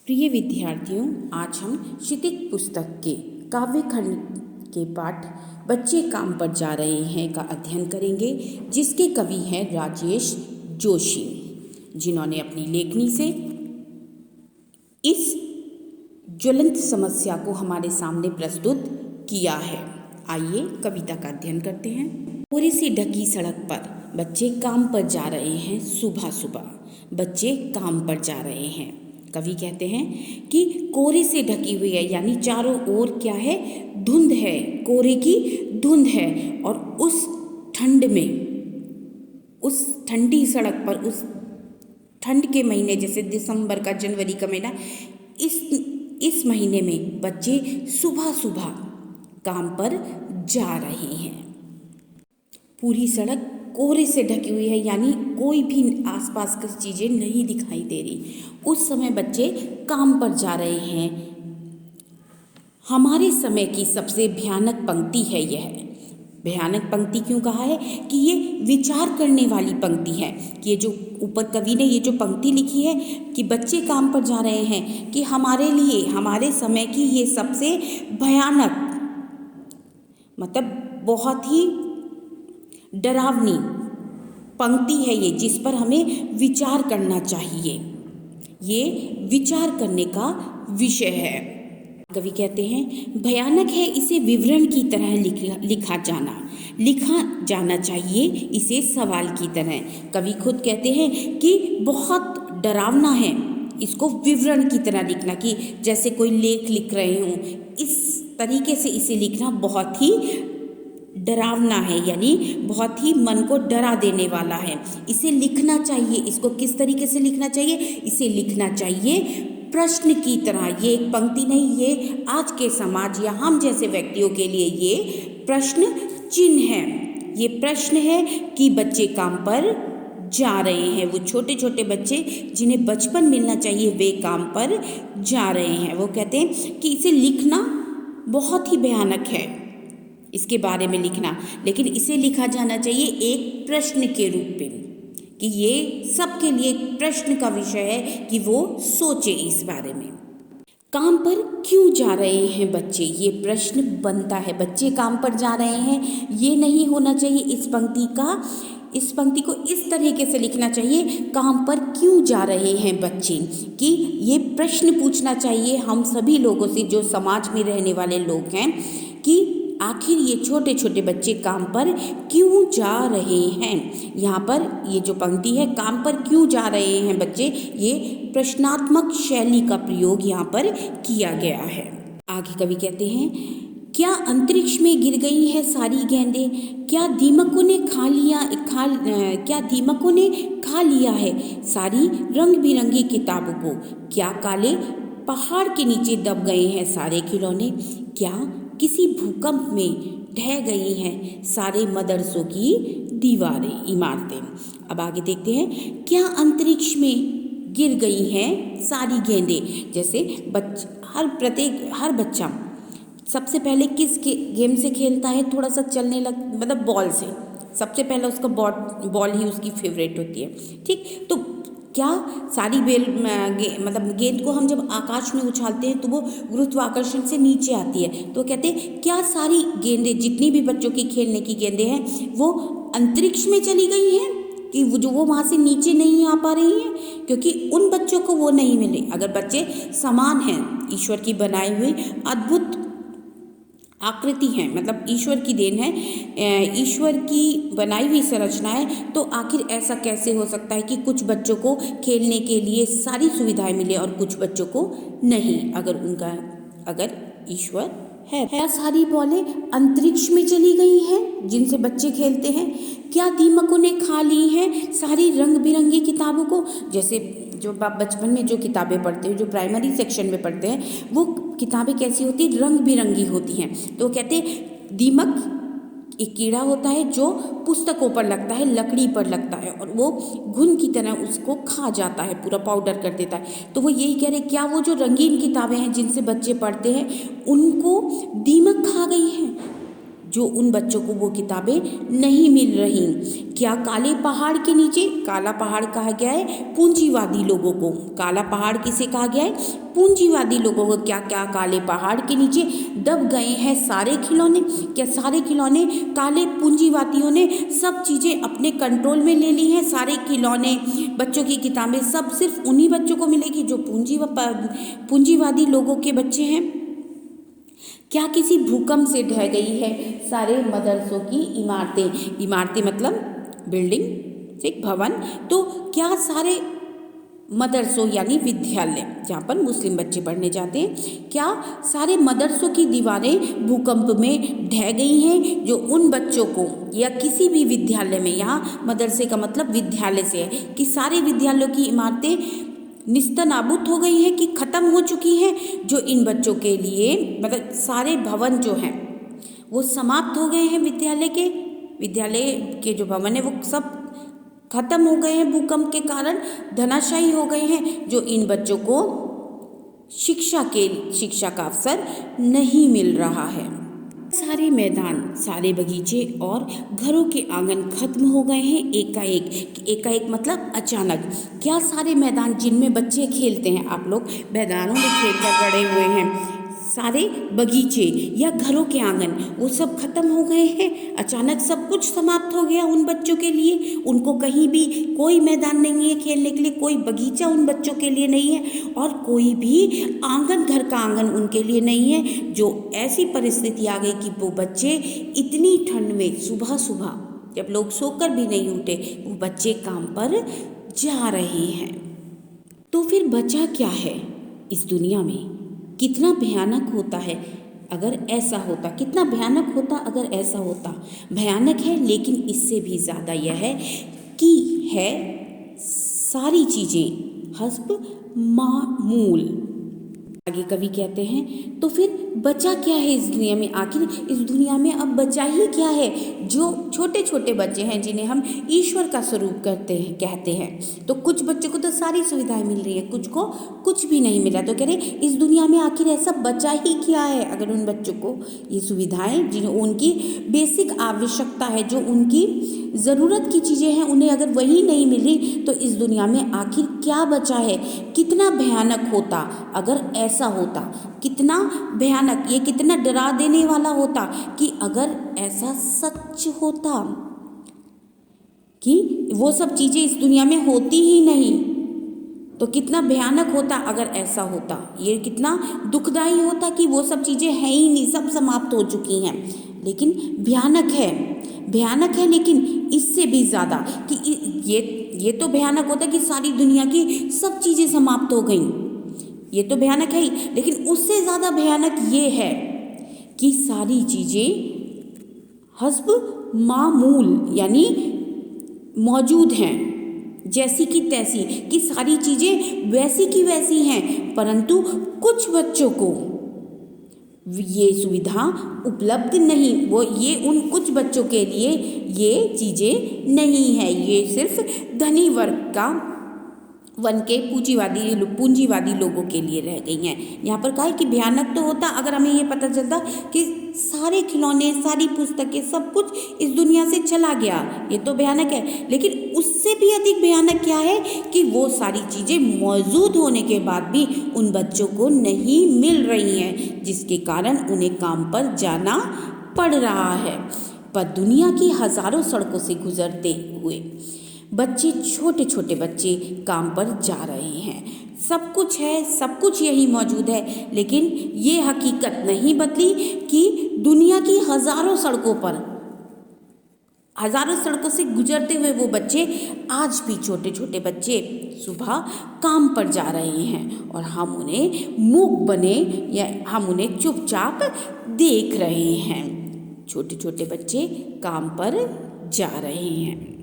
प्रिय विद्यार्थियों, आज हम क्षितिज पुस्तक के काव्य खंड के पाठ बच्चे काम पर जा रहे हैं का अध्ययन करेंगे, जिसके कवि हैं राजेश जोशी, जिन्होंने अपनी लेखनी से इस ज्वलंत समस्या को हमारे सामने प्रस्तुत किया है। आइए कविता का अध्ययन करते हैं। कोहरे से ढकी सड़क पर बच्चे काम पर जा रहे हैं। सुबह सुबह बच्चे काम पर जा रहे हैं। कवि कहते हैं कि कोहरे से ढकी हुई है, यानी चारों ओर क्या है, धुंध है, कोहरे की धुंध है। और उस ठंड में, उस ठंडी सड़क पर, उस ठंड के महीने जैसे दिसंबर का, जनवरी का महीना, इस महीने में बच्चे सुबह सुबह काम पर जा रहे हैं। पूरी सड़क कोहरे से ढकी हुई है, यानी कोई भी आसपास की चीज़ें नहीं दिखाई दे रही। उस समय बच्चे काम पर जा रहे हैं। हमारे समय की सबसे भयानक पंक्ति है यह। भयानक पंक्ति क्यों कहा है कि ये विचार करने वाली पंक्ति है। कि ये जो ऊपर कवि ने ये जो पंक्ति लिखी है कि बच्चे काम पर जा रहे हैं, कि हमारे लिए, हमारे समय की ये सबसे भयानक, मतलब बहुत ही डरावनी पंक्ति है ये, जिस पर हमें विचार करना चाहिए। ये विचार करने का विषय है। कवि कहते हैं, भयानक है इसे विवरण की तरह लिखा जाना चाहिए, इसे सवाल की तरह। कवि खुद कहते हैं कि बहुत डरावना है इसको विवरण की तरह लिखना, कि जैसे कोई लेख लिख रहे हों, इस तरीके से इसे लिखना बहुत ही डरावना है, यानी बहुत ही मन को डरा देने वाला है। इसे लिखना चाहिए। इसको किस तरीके से लिखना चाहिए? इसे लिखना चाहिए प्रश्न की तरह। ये एक पंक्ति नहीं, ये आज के समाज या हम जैसे व्यक्तियों के लिए ये प्रश्न चिन्ह है। ये प्रश्न है कि बच्चे काम पर जा रहे हैं। वो छोटे छोटे बच्चे जिन्हें बचपन मिलना चाहिए, वे काम पर जा रहे हैं। वो कहते हैं कि इसे लिखना बहुत ही भयानक है, इसके बारे में लिखना, लेकिन इसे लिखा जाना चाहिए एक प्रश्न के रूप में, कि ये सबके लिए एक प्रश्न का विषय है कि वो सोचे इस बारे में। काम पर क्यों जा रहे हैं बच्चे, ये प्रश्न बनता है। बच्चे काम पर जा रहे हैं, ये नहीं होना चाहिए इस पंक्ति को इस तरीके से लिखना चाहिए, काम पर क्यों जा रहे हैं बच्चे, कि ये प्रश्न पूछना चाहिए हम सभी लोगों से, जो समाज में रहने वाले लोग हैं, कि आखिर ये छोटे छोटे बच्चे काम पर क्यों जा रहे हैं। यहाँ पर ये जो पंक्ति है, काम पर क्यों जा रहे हैं बच्चे, ये प्रश्नात्मक शैली का प्रयोग यहाँ पर किया गया है। आगे कवि कहते हैं, क्या अंतरिक्ष में गिर गई है सारी गेंदें, क्या दीमकों ने खा लिया है सारी रंग बिरंगी किताबों को, क्या काले पहाड़ के नीचे दब गए हैं सारे खिलौने, क्या किसी भूकंप में ढह गई हैं सारे मदरसों की दीवारें, इमारतें। अब आगे देखते हैं, क्या अंतरिक्ष में गिर गई हैं सारी गेंदें। जैसे हर बच्चा सबसे पहले किस गेम से खेलता है, थोड़ा सा चलने मतलब बॉल से। सबसे पहले उसका बॉल ही उसकी फेवरेट होती है, ठीक। तो क्या सारी गेंद को हम जब आकाश में उछालते हैं तो वो गुरुत्वाकर्षण से नीचे आती है। तो कहते हैं, क्या सारी गेंदें, जितनी भी बच्चों की खेलने की गेंदें हैं, वो अंतरिक्ष में चली गई हैं, कि वो वहाँ से नीचे नहीं आ पा रही हैं, क्योंकि उन बच्चों को वो नहीं मिले। अगर बच्चे समान हैं, ईश्वर की बनाई हुई अद्भुत आकृति है, मतलब ईश्वर की देन है, ईश्वर की बनाई हुई संरचना है, तो आखिर ऐसा कैसे हो सकता है कि कुछ बच्चों को खेलने के लिए सारी सुविधाएं मिले और कुछ बच्चों को नहीं, अगर ईश्वर है। क्या सारी बॉलें अंतरिक्ष में चली गई हैं जिनसे बच्चे खेलते हैं, क्या दीमकों ने खा ली हैं सारी रंग बिरंगी किताबों को। जैसे जो बचपन में जो किताबें पढ़ते हैं, जो प्राइमरी सेक्शन में पढ़ते हैं, वो किताबें कैसी होती हैं, रंग बिरंगी होती हैं। तो कहते हैं, दीमक एक कीड़ा होता है जो पुस्तकों पर लगता है, लकड़ी पर लगता है, और वो घुन की तरह उसको खा जाता है, पूरा पाउडर कर देता है। तो वो यही कह रहे, क्या वो जो रंगीन किताबें हैं जिनसे बच्चे पढ़ते हैं, उनको दीमक खा गई हैं, जो उन बच्चों को वो किताबें नहीं मिल रही। क्या काले पहाड़ के नीचे, काला पहाड़ कहा गया है पूंजीवादी लोगों को, काला पहाड़ किसे कहा गया है, पूंजीवादी लोगों को। क्या क्या काले पहाड़ के नीचे दब गए हैं सारे खिलौने? क्या सारे खिलौने काले पूंजीवादियों ने सब चीज़ें अपने कंट्रोल में ले ली हैं? सारे खिलौने, बच्चों की किताबें सब सिर्फ उन्हीं बच्चों को मिलेगी जो पूंजीवादी लोगों के बच्चे हैं? क्या किसी भूकंप से ढह गई है सारे मदरसों की इमारतें? इमारतें मतलब बिल्डिंग, ठीक, भवन। तो क्या सारे मदरसों यानी विद्यालय जहाँ पर मुस्लिम बच्चे पढ़ने जाते हैं, क्या सारे मदरसों की दीवारें भूकंप में ढह गई हैं जो उन बच्चों को, या किसी भी विद्यालय में, यहाँ मदरसे का मतलब विद्यालय से है कि सारे विद्यालयों की इमारतें निस्तनाबूद हो गई हैं कि ख़त्म हो चुकी हैं, जो इन बच्चों के लिए मतलब सारे भवन जो हैं वो समाप्त हो गए हैं। विद्यालय के जो भवन है वो सब खत्म हो गए हैं भूकंप के कारण, धनाशायी हो गए हैं, जो इन बच्चों को शिक्षा का अवसर नहीं मिल रहा है। सारे मैदान, सारे बगीचे और घरों के आंगन खत्म हो गए हैं एकाएक मतलब अचानक। क्या सारे मैदान जिनमें बच्चे खेलते हैं, आप लोग मैदानों में खेलकर बड़े हुए हैं, सारे बगीचे या घरों के आंगन वो सब खत्म हो गए हैं? अचानक सब कुछ समाप्त हो गया उन बच्चों के लिए। उनको कहीं भी कोई मैदान नहीं है खेलने के लिए, कोई बगीचा उन बच्चों के लिए नहीं है और कोई भी आंगन, घर का आंगन उनके लिए नहीं है। जो ऐसी परिस्थिति आ गई कि वो बच्चे इतनी ठंड में सुबह सुबह जब लोग सोकर भी नहीं उठे, वो बच्चे काम पर जा रहे हैं। तो फिर बचा क्या है इस दुनिया में? कितना भयानक होता है अगर ऐसा होता, कितना भयानक होता अगर ऐसा होता। भयानक है, लेकिन इससे भी ज़्यादा यह है कि है सारी चीज़ें हस्ब मामूल। आगे कवि कहते हैं, तो फिर बचा क्या है इस दुनिया में? आखिर इस दुनिया में अब बचा ही क्या है? जो छोटे छोटे बच्चे हैं जिन्हें हम ईश्वर का स्वरूप कहते हैं, तो कुछ बच्चों को तो सारी सुविधाएं मिल रही है, कुछ को कुछ भी नहीं मिला। तो कह रहे इस दुनिया में आखिर ऐसा बचा ही क्या है? अगर उन बच्चों को ये सुविधाएं, जिन्हें उनकी बेसिक आवश्यकता है, जो उनकी ज़रूरत की चीज़ें हैं, उन्हें अगर वही नहीं मिली, तो इस दुनिया में आखिर क्या बचा है? कितना भयानक होता अगर ऐसा होता, कितना भयानक, ये कितना डरा देने वाला होता कि अगर ऐसा सच होता कि वो सब चीज़ें इस दुनिया में होती ही नहीं, तो कितना भयानक होता अगर ऐसा होता। ये कितना दुखदाई होता कि वो सब चीज़ें हैं ही नहीं, सब समाप्त हो चुकी हैं। लेकिन भयानक है, लेकिन इससे भी ज़्यादा कि ये तो भयानक होता कि सारी दुनिया की सब चीज़ें समाप्त हो गईं, ये तो भयानक है ही, लेकिन उससे ज़्यादा भयानक ये है कि सारी चीज़ें हस्ब मामूल यानी मौजूद हैं, जैसी की तैसी, कि सारी चीज़ें वैसी की वैसी हैं, परंतु कुछ बच्चों को ये सुविधा उपलब्ध नहीं, वो ये उन कुछ बच्चों के लिए ये चीज़ें नहीं है, ये सिर्फ धनी वर्ग का वन के पूंजीवादी लोगों के लिए रह गई हैं। यहाँ पर कहा है कि भयानक तो होता अगर हमें ये पता चलता कि सारे खिलौने, सारी पुस्तकें, सब कुछ इस दुनिया से चला गया, ये तो भयानक है। लेकिन उससे भी अधिक भयानक क्या है कि वो सारी चीज़ें मौजूद होने के बाद भी उन बच्चों को नहीं मिल रही हैं, जिसके कारण उन्हें काम पर जाना पड़ रहा है। पर दुनिया की हज़ारों सड़कों से गुजरते हुए बच्चे, छोटे छोटे बच्चे काम पर जा रहे हैं। सब कुछ है, सब कुछ यही मौजूद है, लेकिन ये हकीकत नहीं बदली कि दुनिया की हज़ारों सड़कों से गुजरते हुए वो बच्चे, आज भी छोटे छोटे बच्चे सुबह काम पर जा रहे हैं और हम उन्हें मूक बने या हम उन्हें चुपचाप देख रहे हैं। छोटे छोटे बच्चे काम पर जा रहे हैं।